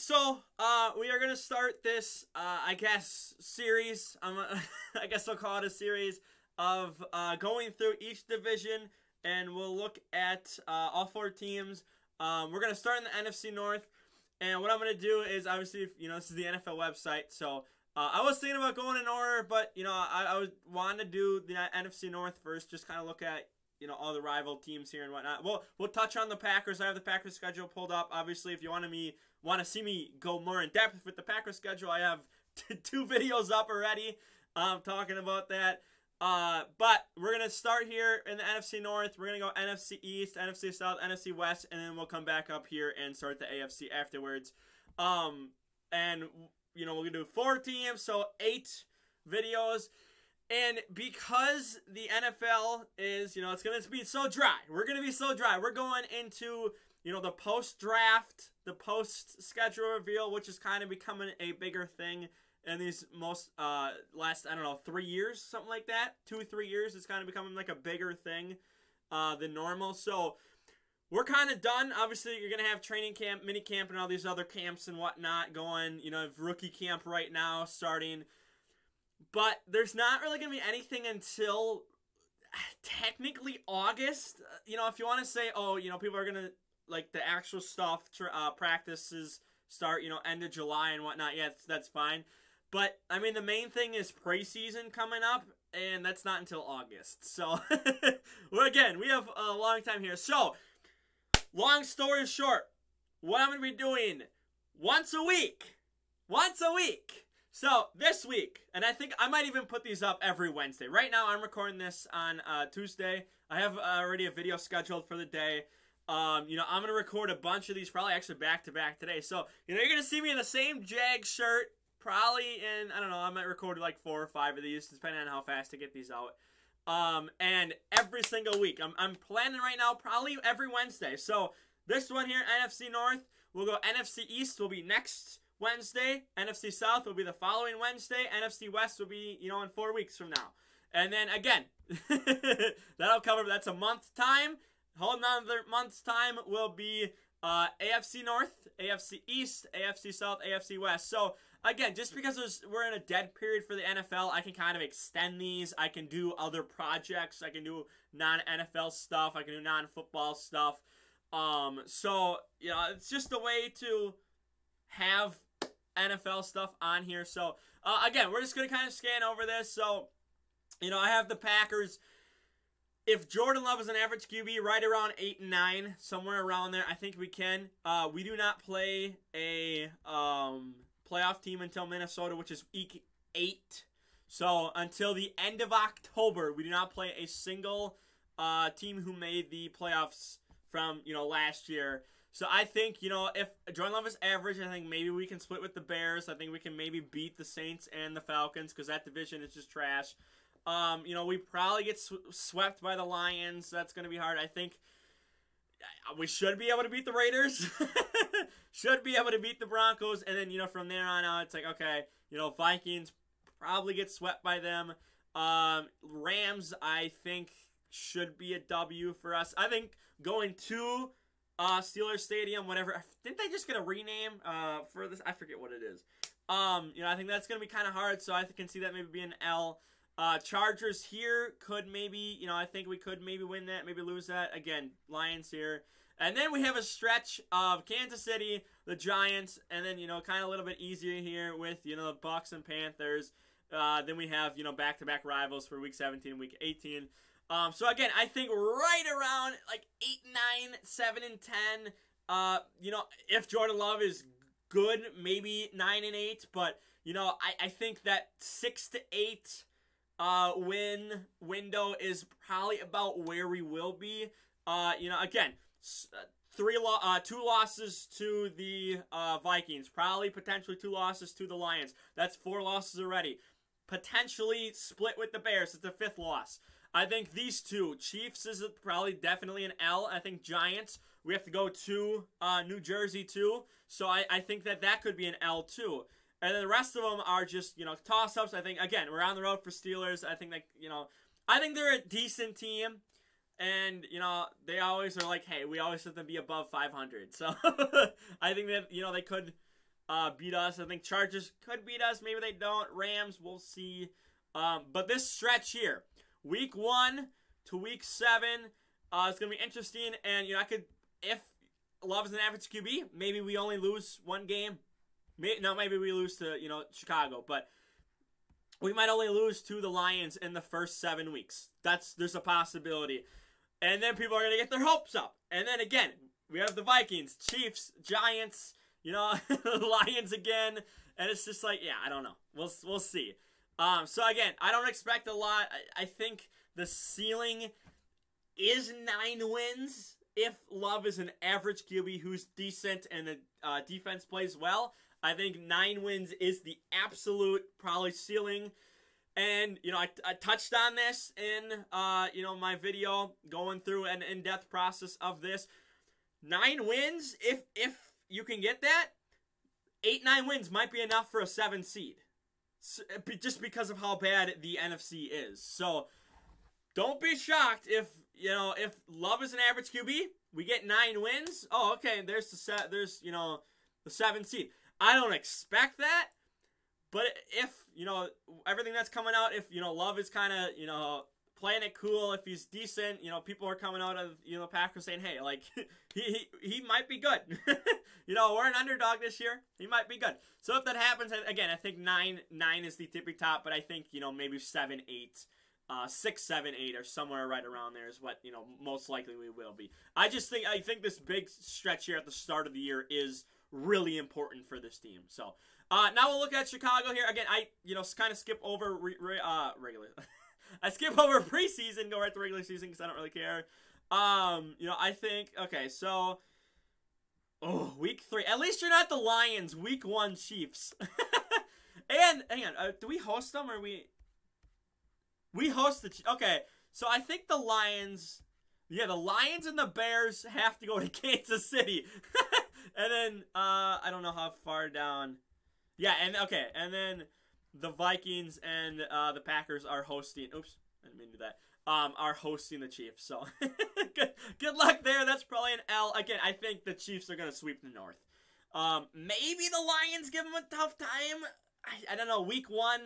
We are gonna start this, I guess, series. I guess I'll call it a series of going through each division, and we'll look at all four teams. We're gonna start in the NFC North, and what I'm gonna do is obviously, this is the NFL website, so I was thinking about going in order, but I was wanting to do the NFC North first, just kind of look at all the rival teams here and whatnot. We'll touch on the Packers. I have the Packers schedule pulled up. Obviously, if you want to see me go more in depth with the Packers schedule, I have two videos up already talking about that. But we're going to start here in the NFC North. We're going to go NFC East, NFC South, NFC West, and then we'll come back up here and start the AFC afterwards. And we're going to do 4 teams, so 8 videos. And because the NFL is, it's going to be so dry. We're going to be so dry. We're going into, the post-draft, the post-schedule reveal, which is kind of becoming a bigger thing in these last, 3 years, something like that. 2-3 years, it's kind of becoming like a bigger thing than normal. So we're kind of done. Obviously, you're going to have training camp, mini camp, and all these other camps and whatnot going. Rookie camp right now starting. But there's not really going to be anything until technically August. If you want to say, people are going to, like, the actual stuff, practices start, end of July and whatnot. Yeah, that's fine. But, the main thing is preseason coming up, and that's not until August. So, well, again, we have a long time here. So, long story short, what I'm going to be doing once a week. So, this week, and I think I might even put these up every Wednesday. Right now, I'm recording this on Tuesday. I have already a video scheduled for the day. I'm going to record a bunch of these, probably actually back-to-back today. So, you're going to see me in the same Jag shirt, probably in, I might record like 4 or 5 of these, depending on how fast I get these out. And every single week. I'm planning right now, probably every Wednesday. So, this one here, NFC North, we'll go NFC East will be next Wednesday. NFC South will be the following Wednesday. NFC West will be, in 4 weeks from now. And then, again, that's a month's time. Whole another month's time will be AFC North, AFC East, AFC South, AFC West. So, again, just because we're in a dead period for the NFL, I can kind of extend these. I can do other projects. I can do non-NFL stuff. I can do non-football stuff. So, it's just a way to have NFL stuff on here. So, again, we're just going to kind of scan over this. So, I have the Packers. If Jordan Love is an average QB, right around 8 and 9, somewhere around there, I think we can. We do not play a playoff team until Minnesota, which is week 8. So, until the end of October, we do not play a single team who made the playoffs from, last year. So I think, if Jordan Love is average, I think maybe we can split with the Bears. I think we can maybe beat the Saints and the Falcons because that division is just trash. We probably get swept by the Lions. That's going to be hard. I think we should be able to beat the Raiders. Should be able to beat the Broncos. And then, from there on out, it's like, okay, Vikings probably get swept by them. Rams, I think, should be a W for us. I think going to Steelers Stadium, whatever. Didn't they just get a rename for this? I forget what it is. I think that's going to be kind of hard, so I can see that maybe being an L. Chargers here could maybe, I think we could maybe win that, maybe lose that. Again, Lions here. And then we have a stretch of Kansas City, the Giants, and then, kind of a little bit easier here with, the Bucks and Panthers. Then we have, back-to-back rivals for Week 17 and Week 18. So again, I think right around like 8, 9, 7, and 10. If Jordan Love is good, maybe 9 and 8. But I think that 6 to 8 win window is probably about where we will be. Again, 2 losses to the Vikings, probably potentially 2 losses to the Lions. That's 4 losses already. Potentially split with the Bears. It's the 5th loss. I think these two, Chiefs is probably definitely an L. I think Giants, we have to go to New Jersey too. So I think that could be an L too. And then the rest of them are just, toss-ups. I think, again, we're on the road for Steelers. I think I think they're a decent team. And, they always are like, hey, we always have to be above 500. So I think that, they could beat us. I think Chargers could beat us. Maybe they don't. Rams, we'll see. But this stretch here, week 1 to week 7, it's going to be interesting. And, you know, if Love is an average QB, maybe we only lose one game. Maybe we lose to, you know, Chicago. But we might only lose to the Lions in the first 7 weeks. There's a possibility. And then people are going to get their hopes up. And then again, we have the Vikings, Chiefs, Giants, you know, Lions again. And it's just like, yeah, I don't know. We'll see. So again, I don't expect a lot. I think the ceiling is 9 wins if Love is an average QB who's decent and the defense plays well. I think 9 wins is the absolute probably ceiling. And, you know, I touched on this in, you know, my video going through an in-depth process of this. 9 wins, if you can get that, 8-9 wins might be enough for a 7 seed. So, just because of how bad the NFC is. So, don't be shocked if, you know, if Love is an average QB, we get 9 wins. Oh, okay, there's you know, the 7 seed. I don't expect that, but if, you know, everything that's coming out, if, you know, Love is kind of, you know, playing it cool, if he's decent, you know, people are coming out of, you know, Packers saying, hey, like, he might be good. You know, we're an underdog this year. He might be good. So if that happens, again, I think 9 is the tippy top, but I think, you know, maybe 7, 8, 6, 7, 8, or somewhere right around there is what, you know, most likely we will be. I think this big stretch here at the start of the year is really important for this team. So now we'll look at Chicago here. Again, I, you know, kind of skip over regular. I skip over preseason, go right to regular season because I don't really care. You know, I think, okay, so, week 3. At least you're not the Lions, week 1 Chiefs. And, hang on, do we host them or we host the, okay, so I think the Lions, yeah, the Lions and the Bears have to go to Kansas City. And then, I don't know how far down. Yeah, and, okay, and then the Vikings and the Packers are hosting, oops, I didn't mean to do that, are hosting the Chiefs. So, good luck there. That's probably an L. Again, I think the Chiefs are going to sweep the North. Maybe the Lions give them a tough time. I don't know. Week 1,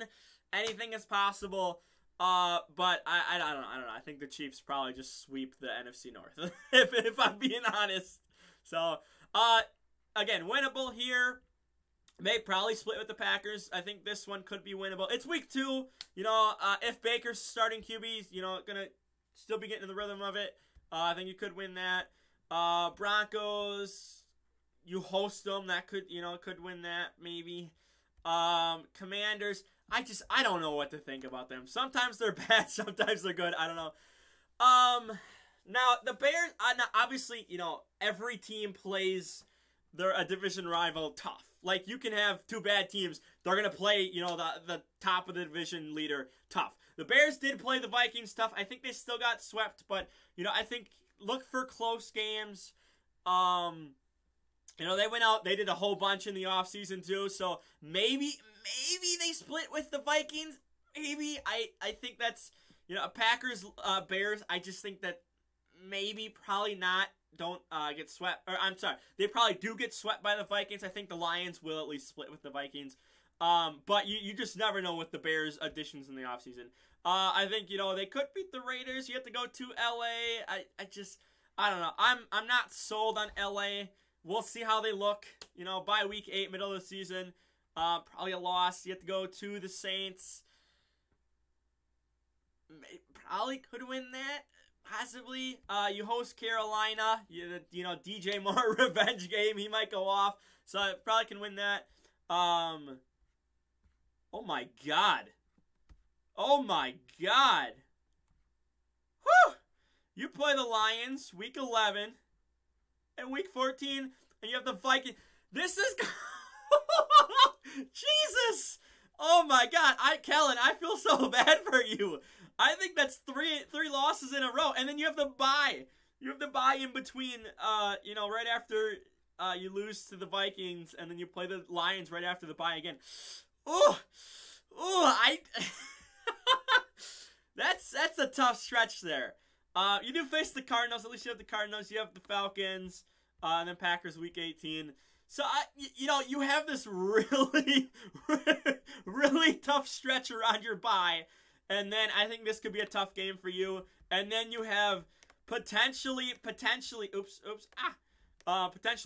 anything is possible. But I don't know. I think the Chiefs probably just sweep the NFC North, if I'm being honest. So, again, winnable here. May probably split with the Packers. I think this one could be winnable. It's week 2. You know, if Baker's starting QBs, you know, gonna still be getting in the rhythm of it. I think you could win that. Broncos, you host them. That could, you know, could win that maybe. Commanders, I don't know what to think about them. Sometimes they're bad, sometimes they're good. I don't know. Now the Bears, now obviously, you know, every team plays a division rival tough. Like, you can have 2 bad teams. They're going to play, you know, the top of the division leader tough. The Bears did play the Vikings tough. I think they still got swept, but, you know, I think look for close games. You know, they went out, they did a whole bunch in the offseason too, so maybe they split with the Vikings. Maybe. I think that's, you know, Packers, Bears, I just think that maybe, probably not. Don't get swept, or I'm sorry, they probably do get swept by the Vikings. I think the Lions will at least split with the Vikings. But you just never know with the Bears additions in the offseason. I think, you know, they could beat the Raiders. You have to go to LA. I don't know. I'm not sold on LA. We'll see how they look. You know, by week 8, middle of the season, probably a loss. You have to go to the Saints. Probably could win that. Possibly. You host Carolina. You know, DJ Moore revenge game. He might go off. So I probably can win that. Oh my God. Oh my God. Whew. You play the Lions week 11 and week 14, and you have the Vikings. This is Jesus. Oh my God. Kellen, I feel so bad for you. I think that's three losses in a row, and then you have the bye. You have the bye in between. You know, right after you lose to the Vikings, and then you play the Lions right after the bye again. That's a tough stretch there. You do face the Cardinals. At least you have the Cardinals. You have the Falcons, and then Packers week 18. So, you know, you have this really, really tough stretch around your bye. And then I think this could be a tough game for you. And then you have potentially, potentially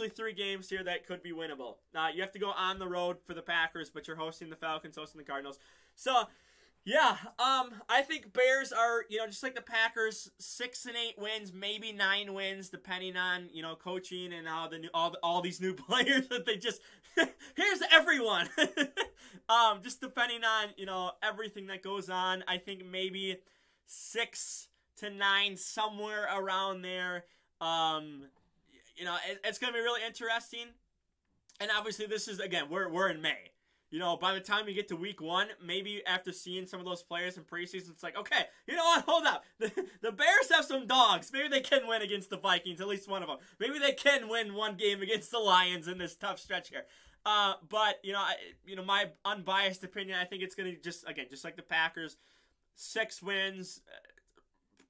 3 games here that could be winnable. You have to go on the road for the Packers, but you're hosting the Falcons, hosting the Cardinals. So, yeah, I think Bears are, you know, just like the Packers, 6 and 8 wins, maybe 9 wins, depending on, you know, coaching and how the new, all these new players that they just, here's everyone. Just depending on, you know, everything that goes on. I think maybe 6 to 9, somewhere around there. You know, it's going to be really interesting. And obviously this is, again, we're in May. You know, by the time you get to week 1, maybe after seeing some of those players in preseason, it's like, okay, you know what, hold up. The Bears have some dogs. Maybe they can win against the Vikings, at least one of them. Maybe they can win one game against the Lions in this tough stretch here. But, you know, my unbiased opinion, I think it's going to just, again, just like the Packers, 6 wins,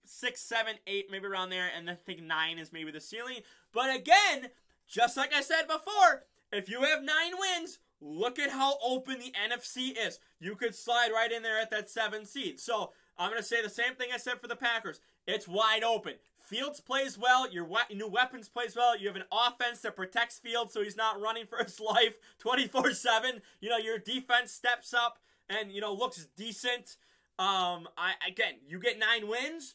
6, 7, 8, maybe around there, and I think 9 is maybe the ceiling. But again, just like I said before, if you have 9 wins, look at how open the NFC is. You could slide right in there at that 7 seed. So, I'm going to say the same thing I said for the Packers. It's wide open. Fields plays well. Your new weapons plays well. You have an offense that protects Fields so he's not running for his life 24/7. You know, your defense steps up and, you know, looks decent. Again, you get 9 wins,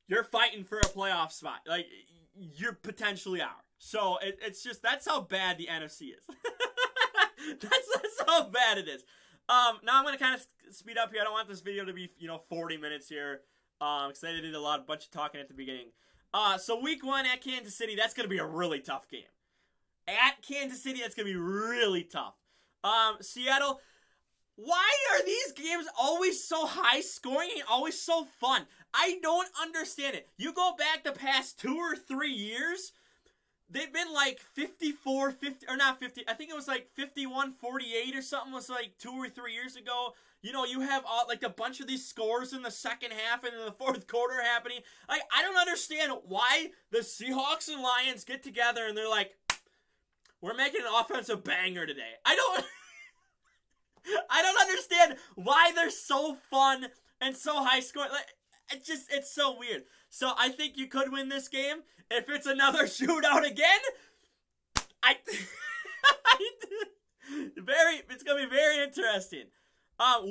you're fighting for a playoff spot. Like, you potentially are. So, it's just, that's how bad the NFC is. That's how bad it is. Now I'm going to kind of speed up here. I don't want this video to be, you know, 40 minutes here. Because I did a bunch of talking at the beginning. So week 1 at Kansas City, that's going to be a really tough game. At Kansas City, that's going to be really tough. Seattle, why are these games always so high scoring and always so fun? I don't understand it. You go back the past 2 or 3 years, they've been like 54, 50, or not 50, I think it was like 51, 48 or something was like 2 or 3 years ago. You know, you have like a bunch of these scores in the second half and in the fourth quarter happening. Like, I don't understand why the Seahawks and Lions get together and they're like, we're making an offensive banger today. I don't understand why they're so fun and so high scoring. Like, it's so weird. So I think you could win this game. If it's another shootout again, it's gonna be very interesting.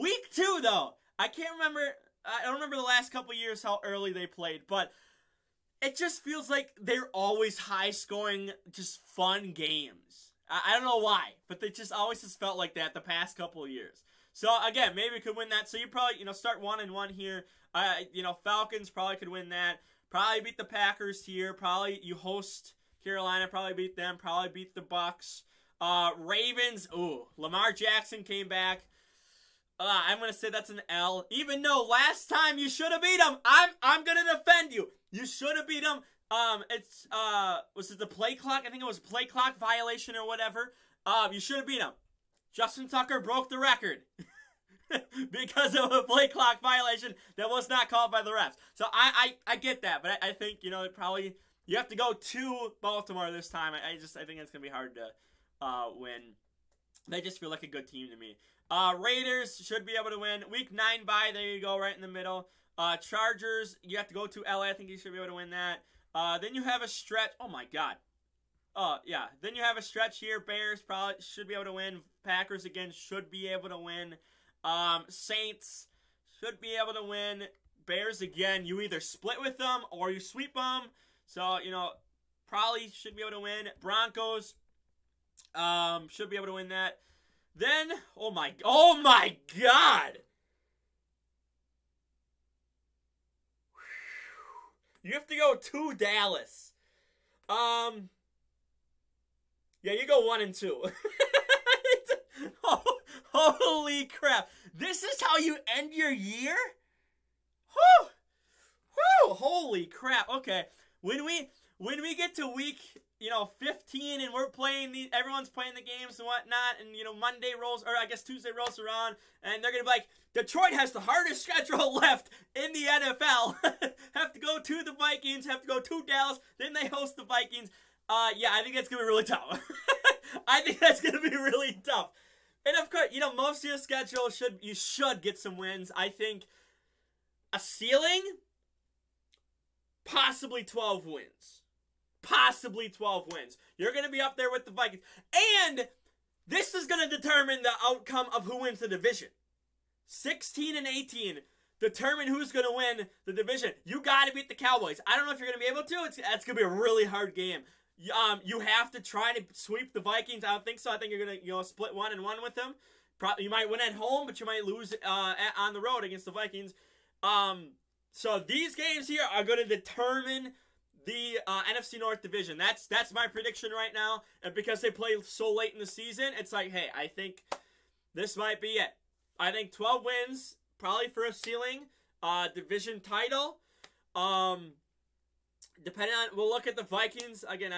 Week 2 though, I don't remember the last couple years how early they played, but it just feels like they're always high scoring, just fun games. I don't know why, but they just always just felt like that the past couple of years. So again, maybe we could win that. So you probably, you know, start 1-1 here. You know, Falcons probably could win that. Probably beat the Packers here. Probably you host Carolina. Probably beat them. Probably beat the Bucks. Ravens. Ooh, Lamar Jackson came back. I'm gonna say that's an L. Even though last time you should have beat them, I'm gonna defend you. You should have beat them. Was it the play clock? I think it was play clock violation or whatever. You should have beat them. Justin Tucker broke the record because of a play clock violation that was not called by the refs. So I get that, but I think, you know, probably you have to go to Baltimore this time. I think it's gonna be hard to win. They just feel like a good team to me. Raiders should be able to win. Week 9 bye, there you go, right in the middle. Chargers, you have to go to LA. I think you should be able to win that. Then you have a stretch. Oh, my God. Yeah. Then you have a stretch here. Bears probably should be able to win. Packers, again, should be able to win. Saints should be able to win. Bears, again, you either split with them or you sweep them. So, you know, probably should be able to win. Broncos should be able to win that. Then, oh my God! You have to go to Dallas. Yeah, you go 1-2. Holy crap! This is how you end your year? Whew! Whew! Holy crap! Okay, when we get to week, you know, 15 and we're playing everyone's playing the games and whatnot, and, you know, Monday rolls, or I guess Tuesday rolls around, and they're going to be like, Detroit has the hardest schedule left in the NFL. Have to go to the Vikings, have to go to Dallas, then they host the Vikings. Yeah, I think that's gonna be really tough. I think that's gonna be really tough. And of course, you know, most of your schedule you should get some wins. I think a ceiling, possibly 12 wins. Possibly 12 wins. You're gonna be up there with the Vikings. And this is gonna determine the outcome of who wins the division. 16 and 18 determine who's going to win the division. You got to beat the Cowboys. I don't know if you're going to be able to. It's going to be a really hard game. You have to try to sweep the Vikings. I don't think so. I think you're going to split 1-1 with them. You might win at home, but you might lose on the road against the Vikings. So these games here are going to determine the NFC North division. That's my prediction right now. And because they play so late in the season, it's like, hey, I think this might be it. I think 12 wins, probably for a ceiling, division title. Depending on, we'll look at the Vikings again.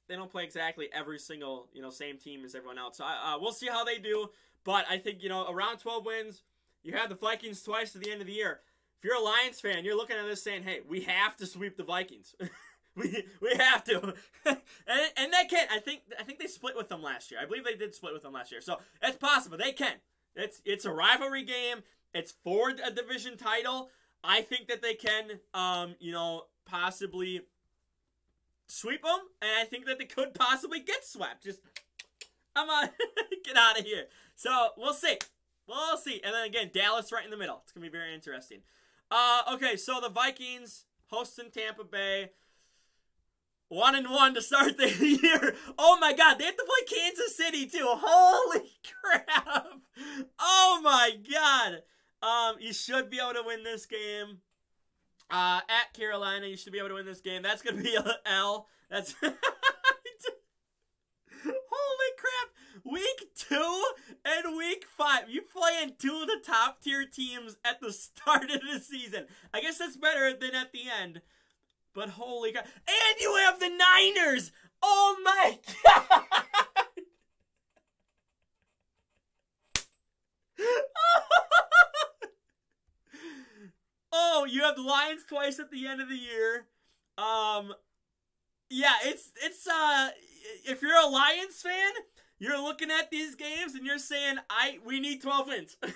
They don't play exactly every single same team as everyone else. So we'll see how they do. But I think around 12 wins, you have the Vikings twice at the end of the year. If you're a Lions fan, you're looking at this saying, "Hey, we have to sweep the Vikings. we have to." and they can. I think they split with them last year. I believe they did split with them last year. So it's possible they can. It's a rivalry game. It's for a division title. I think that they can, possibly sweep them, and I think that they could possibly get swept. Just, I'm on, get out of here. So we'll see. We'll see. And then again, Dallas right in the middle. It's gonna be very interesting. Okay, so the Vikings hosting Tampa Bay. 1-1 to start the year. Oh my God, they have to play Kansas City too. Holy crap! Oh my God. You should be able to win this game. At Carolina, you should be able to win this game. That's gonna be an L. That's holy crap. Week 2 and week 5. You playing 2 of the top tier teams at the start of the season. I guess that's better than at the end. But holy God. And you have the Niners! Oh my God! Oh, you have the Lions twice at the end of the year. Yeah, it's if you're a Lions fan, you're looking at these games and you're saying, we need 12 wins. The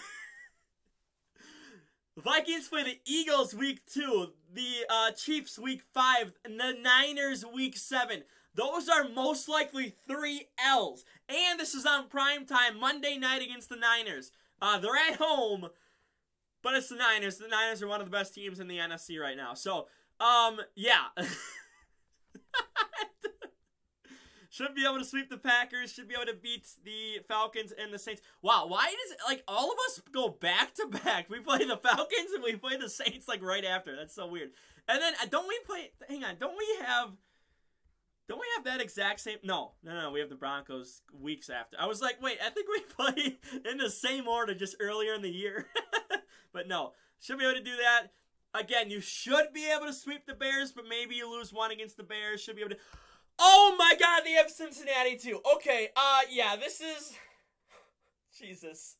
Vikings play the Eagles week 2, the Chiefs week 5, and the Niners week 7. Those are most likely 3 L's. And this is on prime time, Monday night against the Niners. They're at home, but it's the Niners. The Niners are one of the best teams in the NFC right now. So, yeah. Should be able to sweep the Packers. Should be able to beat the Falcons and the Saints. Wow, why does all of us go back to back? We play the Falcons and we play the Saints right after. That's so weird. And then don't we play? Hang on, don't we have that exact same? No, we have the Broncos weeks after. I was like, wait, I think we play in the same order just earlier in the year. But no, should be able to do that. Again, you should be able to sweep the Bears, but maybe you lose one against the Bears. Should be able to. Oh my God, they have Cincinnati too. Okay, yeah, this is Jesus.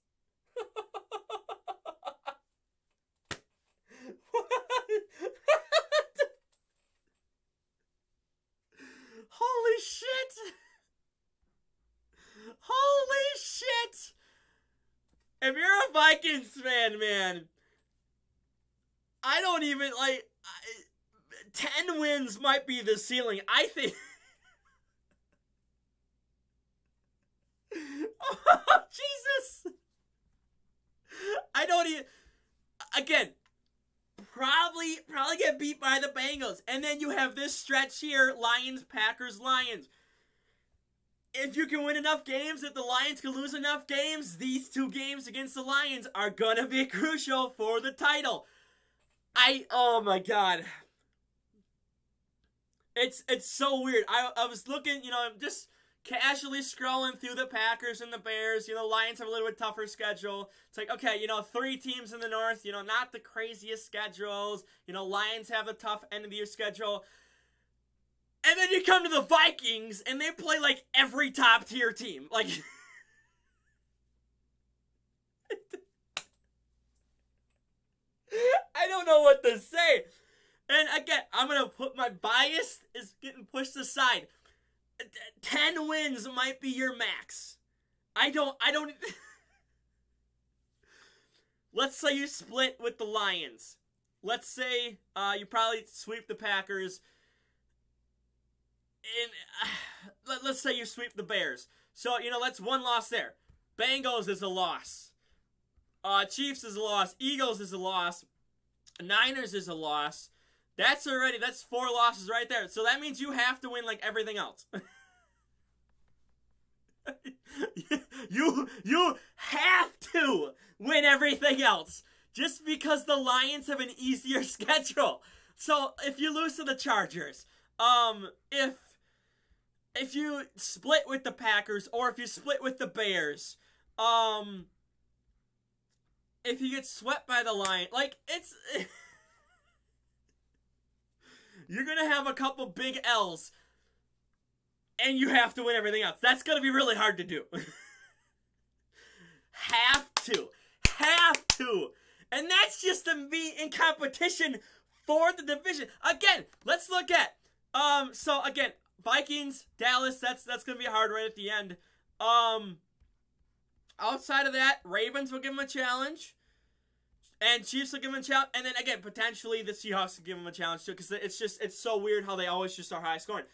Holy shit. Holy shit. If you're a Vikings fan, man, I don't even 10 wins might be the ceiling. I think. Oh, Jesus. I don't even. Again, probably get beat by the Bengals. And then you have this stretch here, Lions, Packers, Lions. If you can win enough games, if the Lions can lose enough games, these 2 games against the Lions are gonna be crucial for the title. Oh my God. It's so weird. I was looking, just casually scrolling through the Packers and the Bears. The Lions have a little bit tougher schedule. It's like, okay, 3 teams in the North, not the craziest schedules. Lions have a tough end of the year schedule. And then you come to the Vikings, and they play, every top-tier team. I don't know what to say. And again, I'm going to put my bias is getting pushed aside. 10 wins might be your max. I don't Let's say you split with the Lions. Let's say you probably sweep the Packers. And let's say you sweep the Bears. So, you know, that's one loss there. Bengals is a loss. Chiefs is a loss. Eagles is a loss. Niners is a loss. That's 4 losses right there. So that means you have to win like everything else. You have to win everything else just because the Lions have an easier schedule. So if you lose to the Chargers, if you split with the Packers or if you split with the Bears, if you get swept by the Lions, like it's you're gonna have a couple big L's. And you have to win everything else. That's going to be really hard to do. Have to. And that's just to be in competition for the division. Again, let's look at, so again, Vikings, Dallas, that's going to be hard right at the end. Outside of that, Ravens will give them a challenge. And Chiefs will give them a challenge. And then again, potentially the Seahawks will give them a challenge too. Because it's so weird how they always just are high scoring.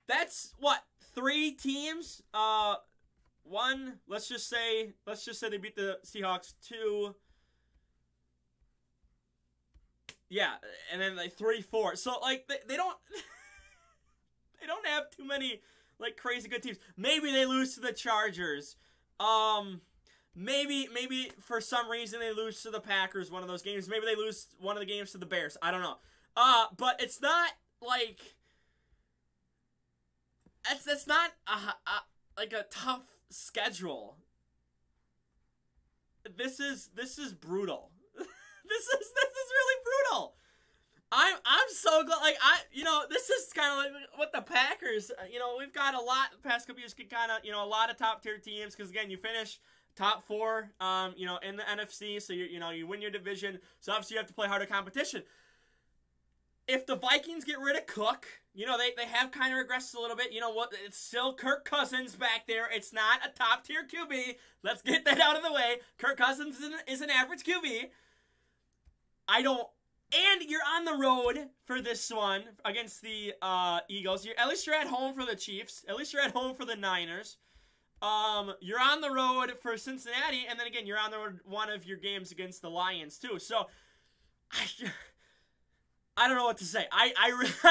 That's what, 3 teams? Let's just say they beat the Seahawks. 2. Yeah, and then like 3, 4. So like they don't they don't have too many like crazy good teams. Maybe they lose to the Chargers. Maybe for some reason they lose to the Packers one of those games. Maybe they lose one of the games to the Bears. I don't know. But it's not like that's not like a tough schedule. This is brutal. this is really brutal. I'm so glad. Like this is kind of like what the Packers. We've got a lot the past couple years. Kind of a lot of top tier teams because again you finish top 4. In the NFC, so you win your division. So obviously you have to play harder competition. If the Vikings get rid of Cook, they have kind of regressed a little bit. You know what? It's still Kirk Cousins back there. It's not a top-tier QB. Let's get that out of the way. Kirk Cousins is an average QB. And you're on the road for this one against the Eagles. At least you're at home for the Chiefs. At least you're at home for the Niners. You're on the road for Cincinnati. And then again, you're on the road one of your games against the Lions, too. So, I don't know what to say. I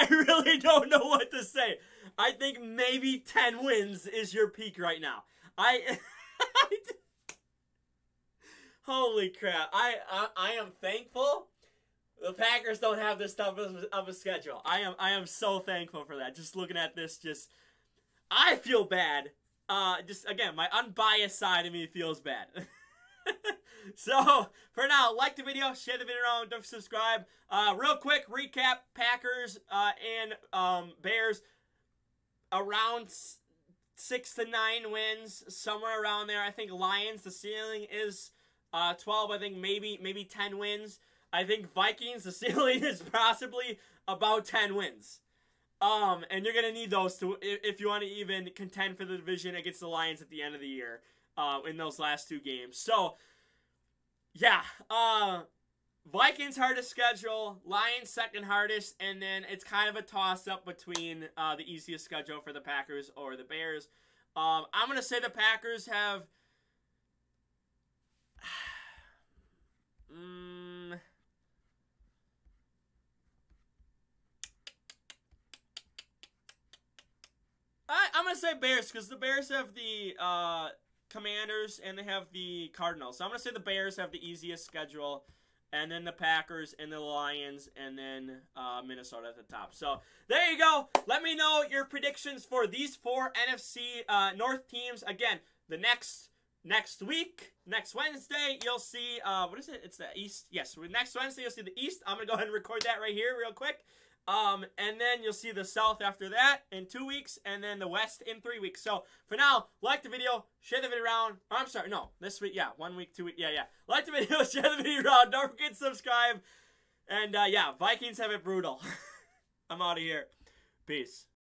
really don't know what to say. I think maybe 10 wins is your peak right now. Holy crap. I am thankful the Packers don't have this tough of a schedule. I am so thankful for that. Just looking at this, I feel bad. Again, my unbiased side of me feels bad. So, for now, like the video, share the video around, don't subscribe. Real quick, recap, Packers and Bears, around 6 to 9 wins, somewhere around there. I think Lions, the ceiling is 12. I think maybe 10 wins. I think Vikings, the ceiling is possibly about 10 wins. And you're going to need those if you want to even contend for the division against the Lions at the end of the year in those last 2 games. So, yeah, Vikings hardest schedule, Lions second hardest, and then it's kind of a toss-up between the easiest schedule for the Packers or the Bears. I'm going to say the Packers have... I'm going to say Bears because the Bears have the Commanders and they have the Cardinals. So I'm going to say the Bears have the easiest schedule, and then the Packers and the Lions, and then Minnesota at the top. So there you go. Let me know your predictions for these 4 NFC North teams. Again, the next week, next Wednesday, you'll see, what is it? It's the East. Yes, next Wednesday, you'll see the East. I'm going to go ahead and record that right here real quick. And then you'll see the South after that in 2 weeks, and then the West in 3 weeks. So, for now, like the video, share the video around. Oh, I'm sorry, no, this week, yeah, 1 week, 2 weeks, yeah. Like the video, share the video around, don't forget to subscribe, and, yeah, Vikings have it brutal. I'm out of here. Peace.